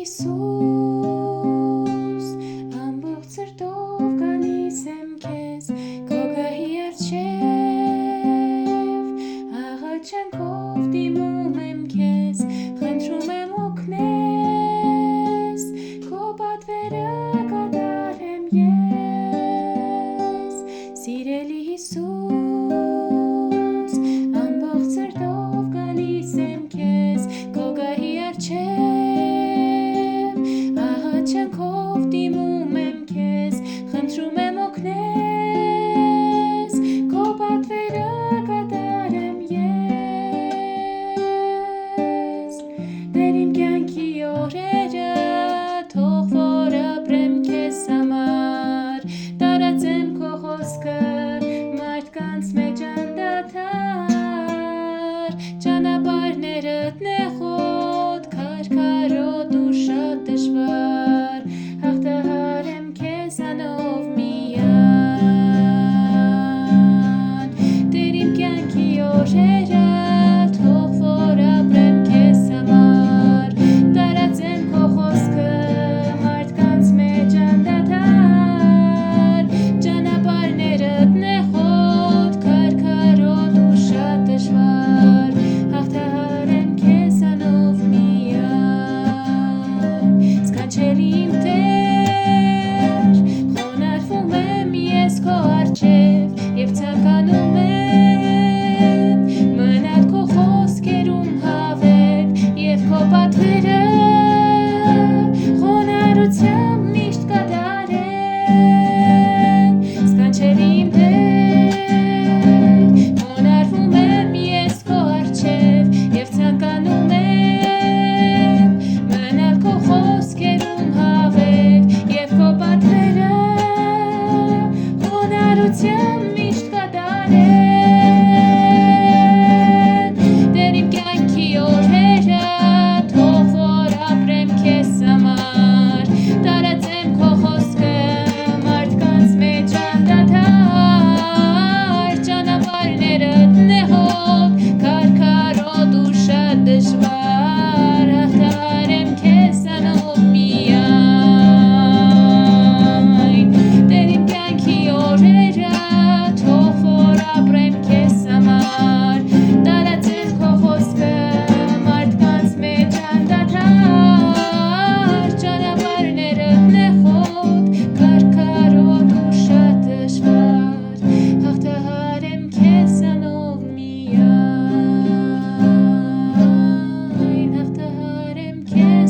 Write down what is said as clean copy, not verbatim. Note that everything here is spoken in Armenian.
Հիսուս, ամբողջ սրտով գալիս եմ քեզ, քո գահի առջև, աղաչանքով դիմում եմ քեզ, խնդրում եմ օգնես, քո պատվերը կատարեմ ես, սիրելի Հիսուս, ամբողջ սրտով գալիս եմ քեզ, քո գահի առջև, աղաչանքով դիմում եմ քեզ, խնդրում եմ օգնես, քո պատվերը կատարեմ ես, դեր իմ կյանքի օրերը, թող որ ապրեմ քեզ համար, տարածեմ քո խոսքը մարդկանց մեջ անդադար, ճանապարհներդ նեղոտ, քարքարոտ ու շատ դժվար, հաղթահարեմ քեզանով միայն, դեր իմ կյանքի օրերը, թող որ ապրեմ քեզ համար, տարածեմ քո խոսքը մարդկանց մեջ անդադար, ճանապարհներդ նեղոտ, քարքարոտ ու շատ դժվար, հաղթահարեմ քեզանով միայն, սքանչելի իմ Տեր, խոնարհվում եմ ես քո առջև և ցանկանում եմ մնալ քո խոսքերում հավետ և քո պատվերը խոնարհությամբ միշտ կատարել, սքանչելի իմ Տեր, խոնարհվում եմ ես քո առջև և ցանկանում եմ մնալ քո խոսքերում հավետ և քո պատվերը խոնարհությամբ միշտ կատարել, դեր իմ կյանքի օրերը, թող որ ապրեմ քեզ համար, տարածեմ քո խոսքը մարդկանց մեջ անդադար, ճանապարհներդ նեղոտ, քարքարոտ ու շատ դժվար, հաղթահարեմ քեզանով միայն, դեր իմ կյանքի օրերը, թող որ ապրեմ քեզ համար, տարածեմ քո խոսքը մարդկանց մեջ անդադար, ճանապարհներդ նեղոտ, քարքարոտ ու շատ դժվար, հաղթահարեմ քեզանով միայն, հաղթահարեմ քեզ